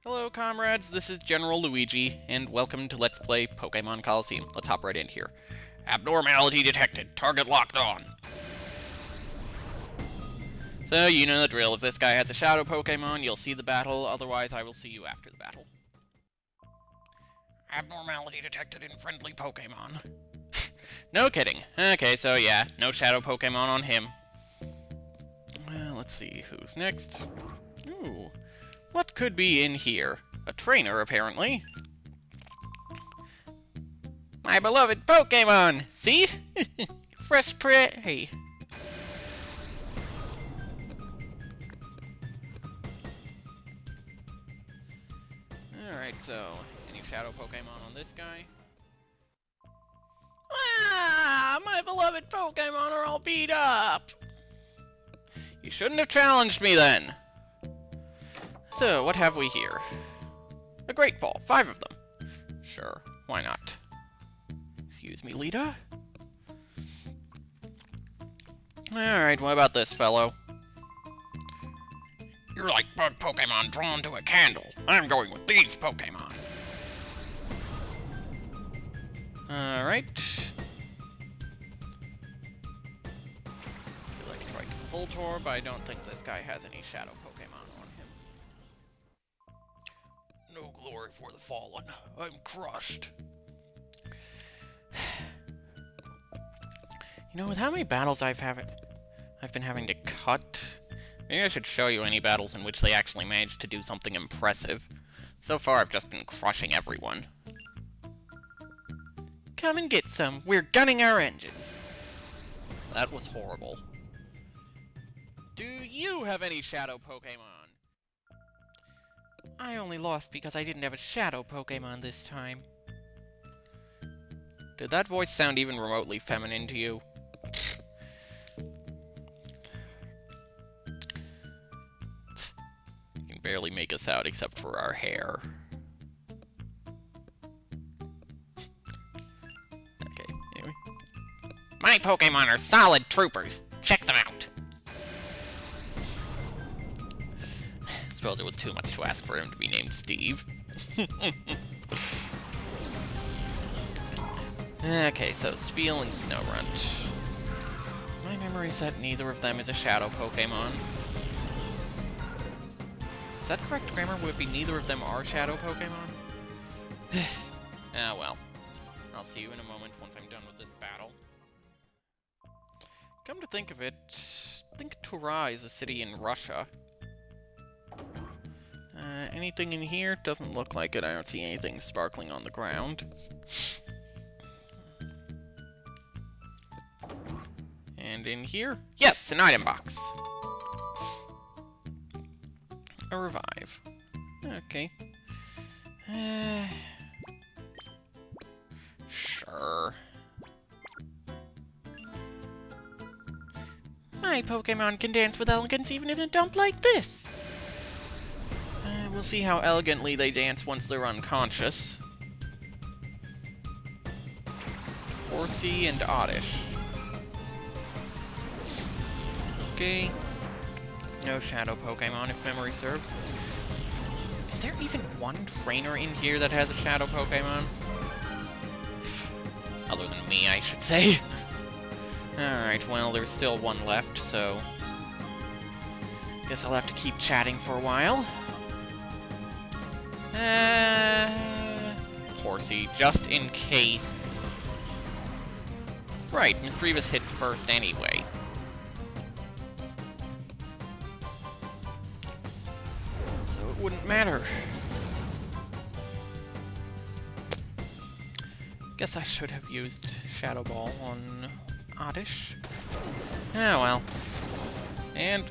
Hello comrades, this is General Luigi, and welcome to Let's Play Pokémon Colosseum. Let's hop right in here. Abnormality detected. Target locked on. So, you know the drill. If this guy has a Shadow Pokémon, you'll see the battle. Otherwise, I will see you after the battle. Abnormality detected in friendly Pokémon. No kidding. Okay, so yeah, no Shadow Pokémon on him. Let's see who's next. Ooh. What could be in here? A trainer, apparently. My beloved Pokémon! See? Fresh prey! Alright, so, any Shadow Pokémon on this guy? Ah! My beloved Pokémon are all beat up! You shouldn't have challenged me then! So, what have we here? A Great Ball, 5 of them. Sure, why not? Excuse me, Lita? Alright, what about this fellow? You're like bug Pokemon drawn to a candle. I'm going with these Pokemon. Alright. Electric Voltorb, I don't think this guy has any Shadow Pokemon on him. No glory for the fallen. I'm crushed. You know, with how many battles I've been having to cut, maybe I should show you any battles in which they actually managed to do something impressive. So far, I've just been crushing everyone. Come and get some. We're gunning our engines. That was horrible. Do you have any Shadow Pokémon? I only lost because I didn't have a Shadow Pokémon this time. Did that voice sound even remotely feminine to you? You can barely make us out except for our hair. Okay, anyway. My Pokémon are solid troopers. Check them out. I suppose it was too much to ask for him to be named Steve. Okay, so Spheal and Snorunt. My memory said neither of them is a Shadow Pokémon. Is that correct grammar? Would it be neither of them are Shadow Pokémon? Ah, well. I'll see you in a moment once I'm done with this battle. Come to think of it, I think Tura is a city in Russia. Anything in here? Doesn't look like it. I don't see anything sparkling on the ground. And in here? Yes, an item box! A revive. Okay. Sure. My Pokémon can dance with elegance even in a dump like this! We'll see how elegantly they dance once they're unconscious. Horsey and Oddish. Okay. No Shadow Pokémon, if memory serves. Is there even one trainer in here that has a Shadow Pokémon? Other than me, I should say. Alright, well, there's still one left, so... guess I'll have to keep chatting for a while. Horsey, just in case. Right, Misdreavus hits first anyway. So it wouldn't matter. Guess I should have used Shadow Ball on Oddish. Ah, well. And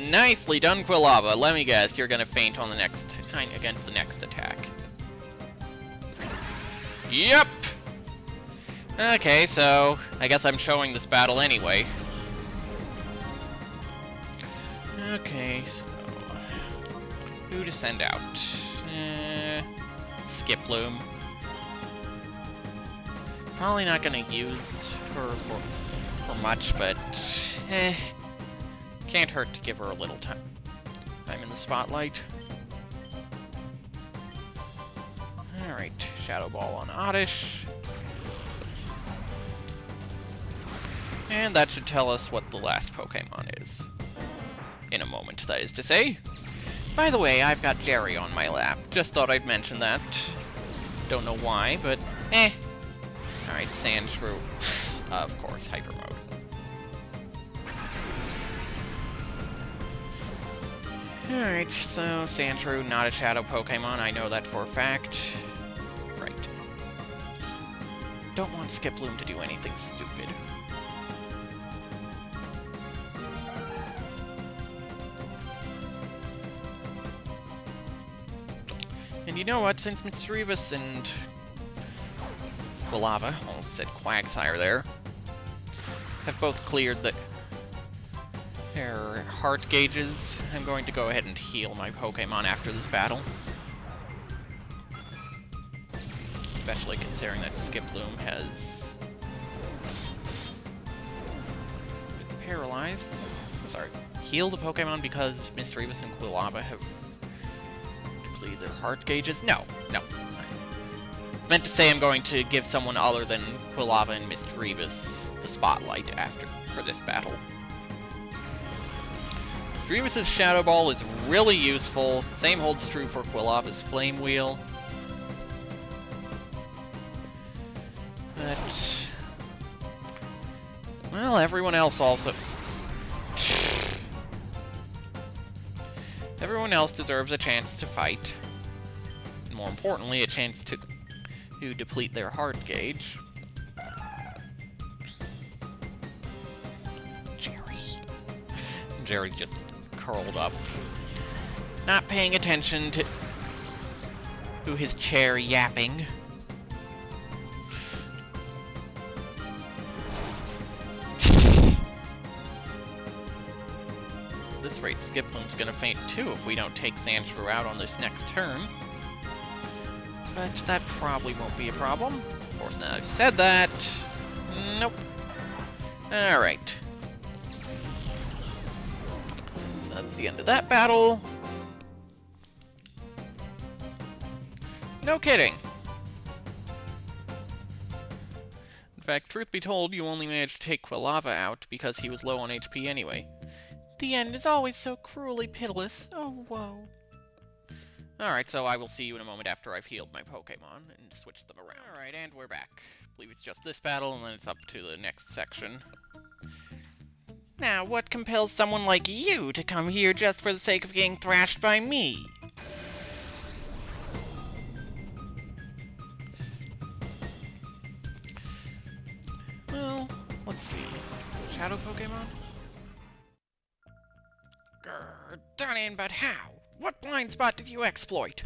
nicely done, Quilava. Let me guess, you're gonna faint on the next against the next attack. Yep! Okay, so I guess I'm showing this battle anyway. Okay, so who to send out? Skiploom. Probably not gonna use her for much, but can't hurt to give her a little time in the spotlight. Alright, Shadow Ball on Oddish. And that should tell us what the last Pokemon is. In a moment, that is to say. By the way, I've got Jerry on my lap. Just thought I'd mention that. Don't know why, but eh. Alright, Sandshrew. Of course, Hyper Mode. Alright, so Sandshrew, not a Shadow Pokemon. I know that for a fact. Right. Don't want Skiploom to do anything stupid. And you know what, since Misdreavus and Quilava, almost said Quagsire there, have both cleared their heart gauges, I'm going to go ahead and heal my Pokemon after this battle. Especially considering that Skiploom has been paralyzed. I'm sorry, heal the Pokemon because Misdreavus and Quilava have depleted their heart gauges? No. Meant to say I'm going to give someone other than Quilava and Misdreavus the spotlight for this battle. Misdreavus' Shadow Ball is really useful. Same holds true for Quilava's Flame Wheel. But well, everyone else also... Everyone else deserves a chance to fight. And more importantly, a chance to deplete their heart gauge. Jerry's just curled up, not paying attention to his chair yapping. At this rate, Skiploom's gonna faint too if we don't take Sandshrew out on this next turn. But that probably won't be a problem. Of course, now I've said that. Nope. Alright. So that's the end of that battle. No kidding. In fact, truth be told, you only managed to take Quilava out because he was low on HP anyway. The end is always so cruelly pitiless. Oh, woe. Alright, so I will see you in a moment after I've healed my Pokemon and switched them around. Alright, and we're back. I believe it's just this battle, and then it's up to the next section. Now, what compels someone like you to come here just for the sake of getting thrashed by me? Well, let's see. Shadow Pokemon? Grrr, done in, but how? What blind spot did you exploit?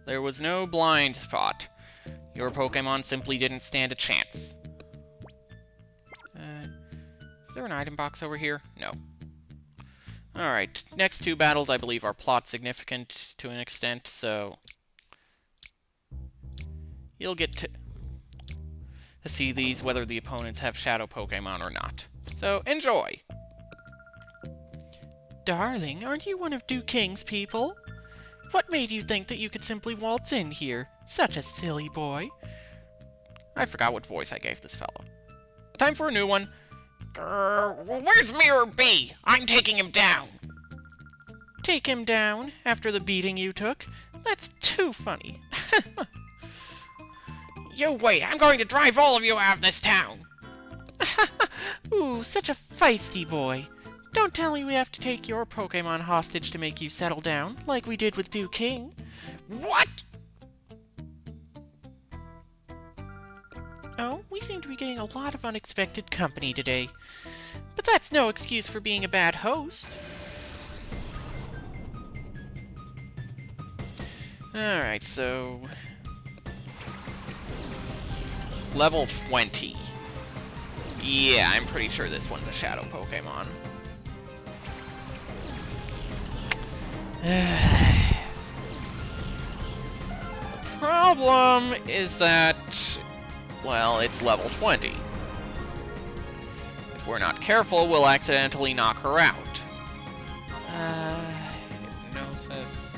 There was no blind spot. Your Pokemon simply didn't stand a chance. Is there an item box over here? No. Alright, next two battles I believe are plot significant to an extent, so you'll get to see these whether the opponents have Shadow Pokemon or not. So, enjoy! Darling, aren't you one of Duking's people? What made you think that you could simply waltz in here? Such a silly boy. I forgot what voice I gave this fellow. Time for a new one. Grrr, where's Mirror B? I'm taking him down. Take him down after the beating you took? That's too funny. You wait, I'm going to drive all of you out of this town. Ooh, such a feisty boy. Don't tell me we have to take your Pokemon hostage to make you settle down, like we did with Duking. What? Oh, we seem to be getting a lot of unexpected company today. But that's no excuse for being a bad host. Alright, so... Level 20. Yeah, I'm pretty sure this one's a Shadow Pokemon. The problem is that, well, it's level 20. If we're not careful, we'll accidentally knock her out. Hypnosis.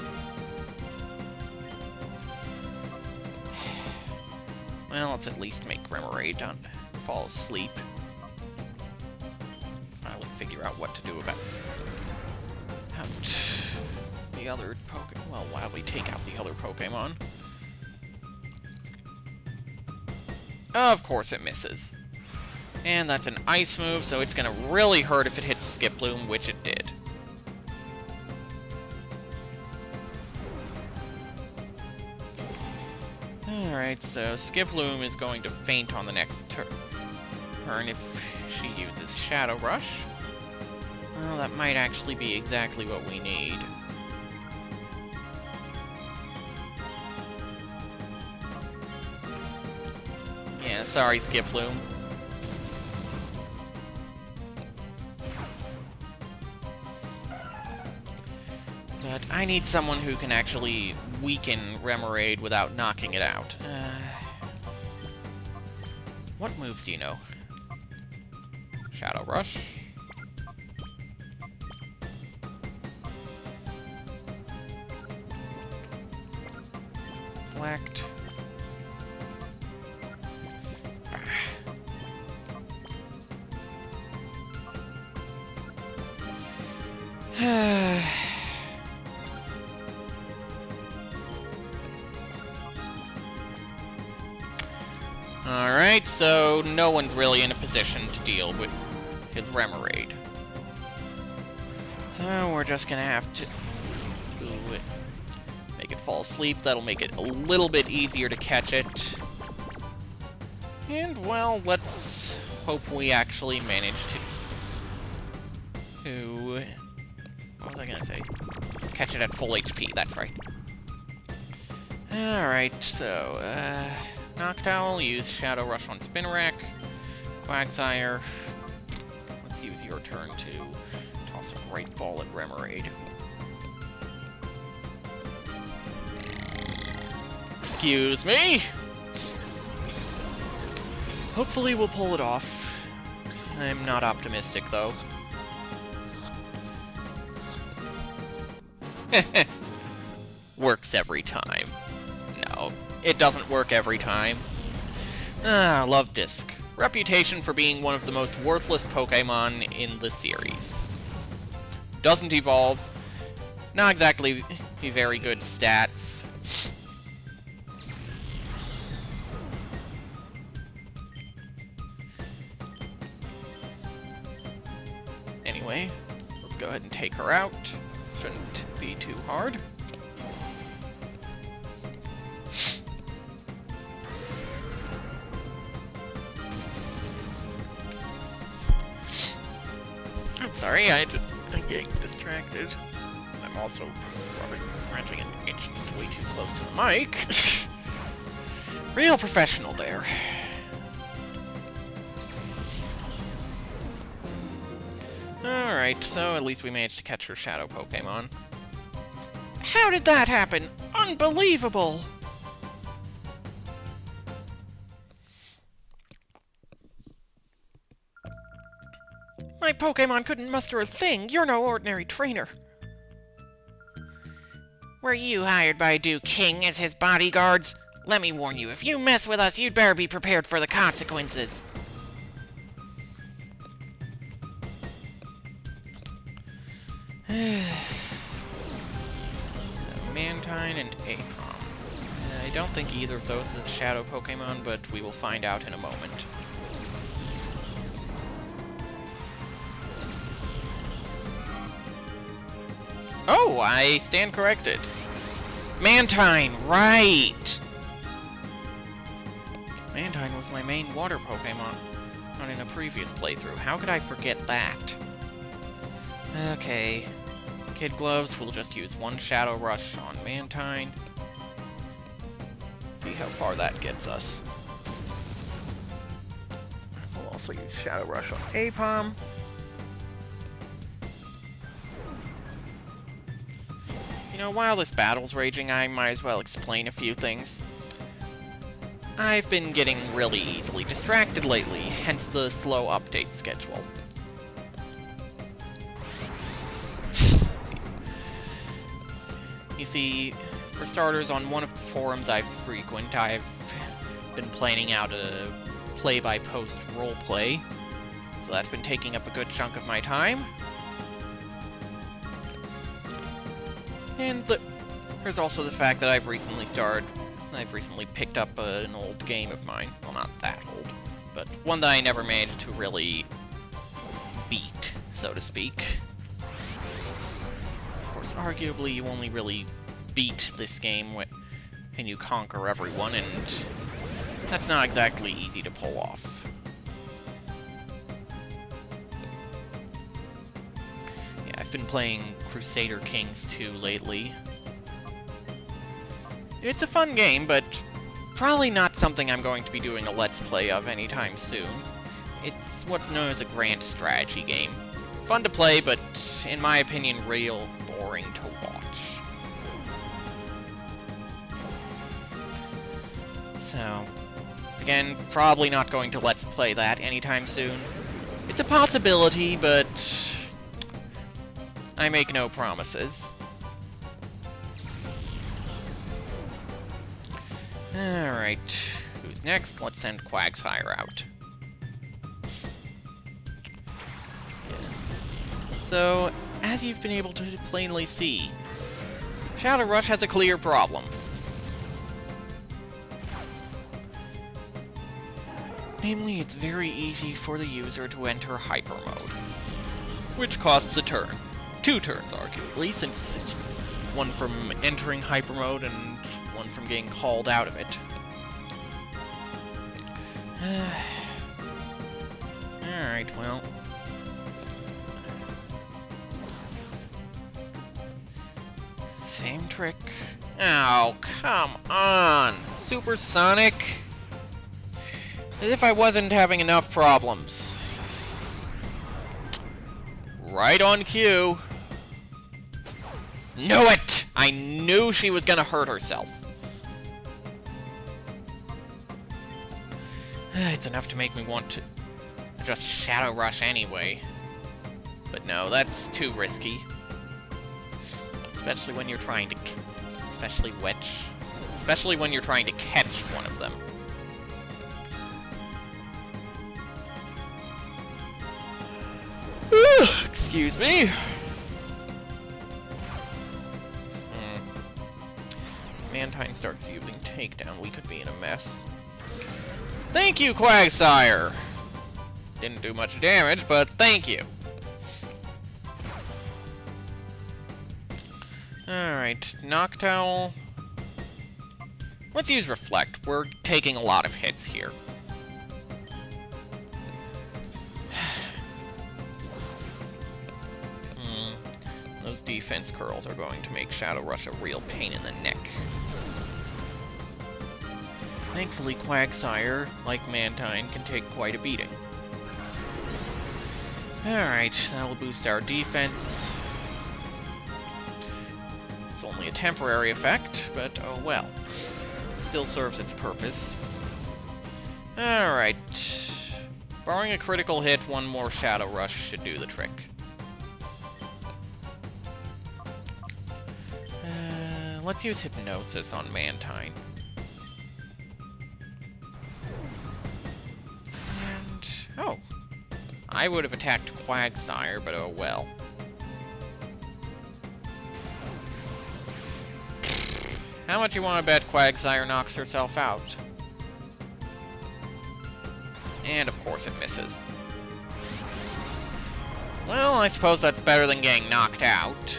Well, let's at least make Remoraid fall asleep. Finally figure out what to do about the other Pokemon. Well, while we take out the other Pokemon. Of course it misses. And that's an ice move, so it's gonna really hurt if it hits Skiploom, which it did. Alright, so Skiploom is going to faint on the next turn if she uses Shadow Rush. Well, that might actually be exactly what we need. Yeah, sorry, Skiploom. But I need someone who can actually weaken Remoraid without knocking it out. What moves do you know? Shadow Rush. Deflect. Alright, so no one's really in a position to deal with Remoraid. So we're just gonna have to make it fall asleep. That'll make it a little bit easier to catch it. And, well, let's hope we actually manage to what was I gonna say? Catch it at full HP, that's right. Alright, so, Noctowl, use Shadow Rush on Spinarak. Quagsire, let's use your turn to toss a Great Ball at Remoraid. Excuse me! Hopefully we'll pull it off. I'm not optimistic, though. Works every time. No, it doesn't work every time. Ah, Love Disc. Reputation for being one of the most worthless Pokemon in the series. Doesn't evolve. Not exactly very good stats. Anyway, let's go ahead and take her out. Shouldn't be too hard. I'm sorry, I'm getting distracted. I'm also rubbing, scratching an itch that's way too close to the mic. Real professional there. Alright, so at least we managed to catch her Shadow Pokemon. How did that happen? Unbelievable! My Pokemon couldn't muster a thing. You're no ordinary trainer. Were you hired by Duke King as his bodyguards? Let me warn you, if you mess with us, you'd better be prepared for the consequences. Mantine and Apom. I don't think either of those is Shadow Pokemon, but we will find out in a moment. Oh, I stand corrected. Mantine, right! Mantine was my main water Pokemon in a previous playthrough. How could I forget that? Okay. Kid Gloves, we'll just use one Shadow Rush on Mantine. See how far that gets us. We'll also use Shadow Rush on Apom. You know, while this battle's raging, I might as well explain a few things. I've been getting really easily distracted lately, hence the slow update schedule. You see, for starters, on one of the forums I frequent, I've been planning out a play-by-post roleplay, so that's been taking up a good chunk of my time. And there's also the fact that I've recently picked up an old game of mine. Well, not that old, but one that I never managed to really beat, so to speak. Of course, arguably, you only really beat this game when you conquer everyone, and that's not exactly easy to pull off. Yeah, I've been playing Crusader Kings 2 lately. It's a fun game, but probably not something I'm going to be doing a Let's Play of anytime soon. It's what's known as a grand strategy game. Fun to play, but in my opinion, real boring to watch. So, again, probably not going to Let's Play that anytime soon. It's a possibility, but I make no promises. Alright, who's next? Let's send Quagsire out. So, as you've been able to plainly see, Shadow Rush has a clear problem. Namely, it's very easy for the user to enter Hyper Mode, which costs a turn. 2 turns, arguably, since it's one from entering Hyper Mode and one from getting called out of it. Alright, well. Same trick. Oh, come on! Supersonic? As if I wasn't having enough problems. Right on cue. Knew it! I knew she was gonna hurt herself. It's enough to make me want to just Shadow Rush anyway. But no, that's too risky. Especially when you're trying to... Especially when you're trying to catch one of them. Excuse me. If Mantine starts using Takedown, we could be in a mess. Thank you, Quagsire! Didn't do much damage, but thank you. Alright, Noctowl. Let's use Reflect. We're taking a lot of hits here. Those defense curls are going to make Shadow Rush a real pain in the neck. Thankfully, Quagsire, like Mantine, can take quite a beating. Alright, that'll boost our defense. It's only a temporary effect, but oh well. It still serves its purpose. Alright. Barring a critical hit, one more Shadow Rush should do the trick. Let's use Hypnosis on Mantine. And... oh. I would have attacked Quagsire, but oh well. How much you want to bet Quagsire knocks herself out? And of course it misses. Well, I suppose that's better than getting knocked out.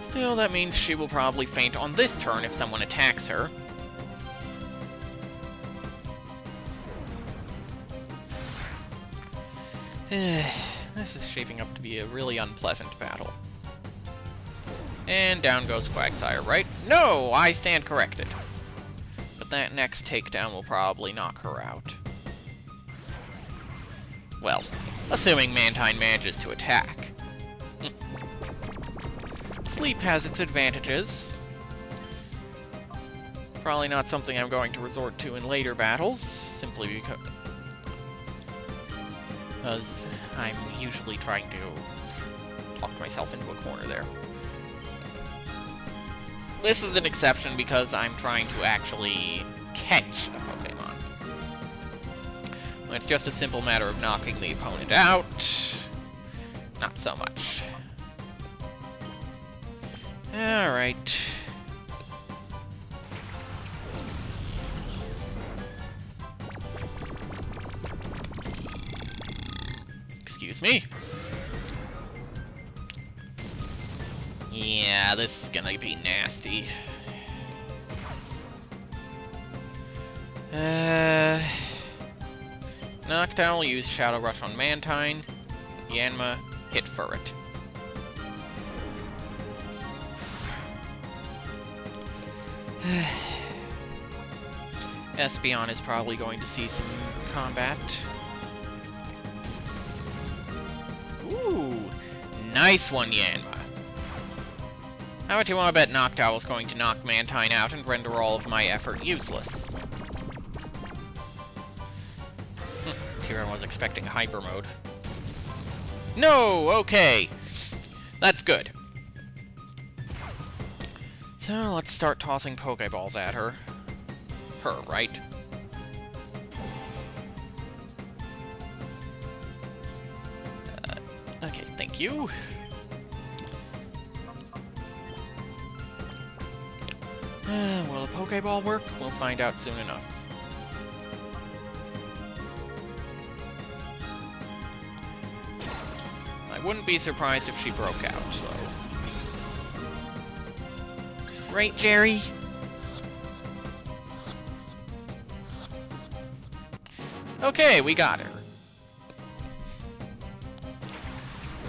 Still, that means she will probably faint on this turn if someone attacks her. This is shaping up to be a really unpleasant battle. And down goes Quagsire, right? No! I stand corrected. But that next takedown will probably knock her out. Well, assuming Mantine manages to attack. Sleep has its advantages. Probably not something I'm going to resort to in later battles, simply because I'm usually trying to talk myself into a corner there. this is an exception because I'm trying to actually catch a Pokemon. When it's just a simple matter of knocking the opponent out, not so much. Alright. Excuse me. Yeah, this is gonna be nasty. Noctowl will use Shadow Rush on Mantine. Yanma, hit Furret. Espeon is probably going to see some combat. Ooh, nice one, Yanma. How much you want to bet Noctowl is going to knock Mantine out and render all of my effort useless? Here I was expecting Hyper Mode. No! Okay! That's good. So, let's start tossing Pokeballs at her. Her, right? Okay, thank you. Will a Pokeball work? We'll find out soon enough. I wouldn't be surprised if she broke out, so... Right, Jerry? Okay, we got her.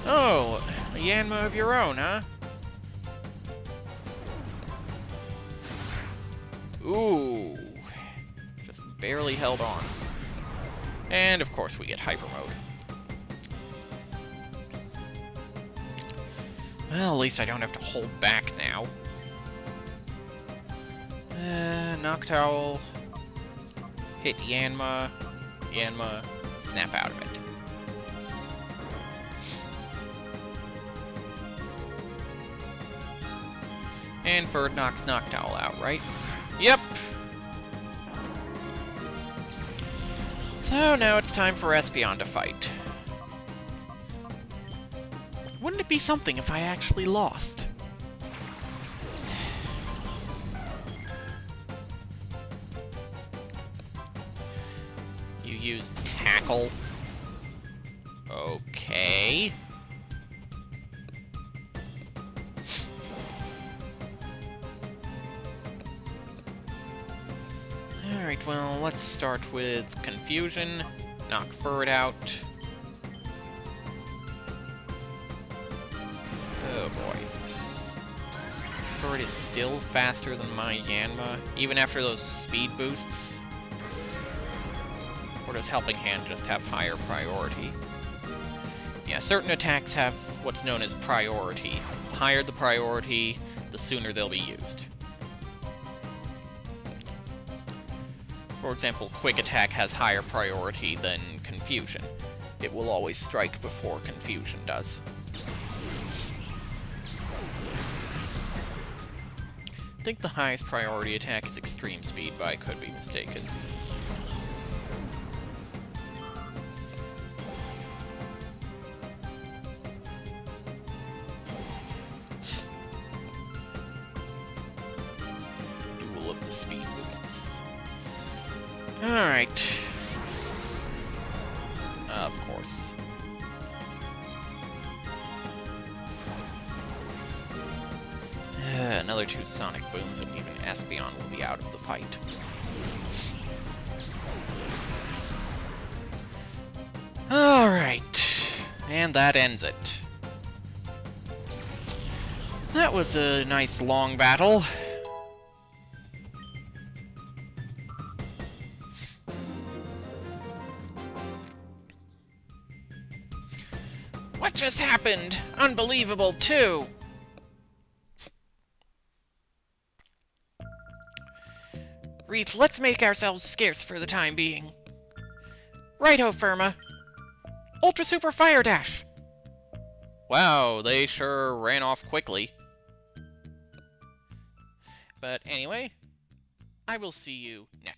Oh, a Yanma of your own, huh? Ooh. Just barely held on. And, of course, we get Hyper Mode. Well, at least I don't have to hold back now. Noctowl. Hit Yanma. Yanma. Snap out of it. And Furret knocks Noctowl out, right? Yep! So now it's time for Espeon to fight. Wouldn't it be something if I actually lost? You use Tackle. Okay. Alright, well, let's start with Confusion. Knock Furret out. Oh boy. Furret is still faster than my Yanma, even after those speed boosts. Or does Helping Hand just have higher priority? Yeah, certain attacks have what's known as priority. The higher the priority, the sooner they'll be used. For example, Quick Attack has higher priority than Confusion. It will always strike before Confusion does. I think the highest priority attack is Extreme Speed, but I could be mistaken. Duel of the speed boosts. Alright. Of course. Another 2 Sonic Booms and even Espeon will be out of the fight. Alright. And that ends it. That was a nice long battle. What just happened? Unbelievable, too! Wreath, let's make ourselves scarce for the time being. Righto, Firma. Ultra Super Fire Dash! Wow, they sure ran off quickly. But anyway, I will see you next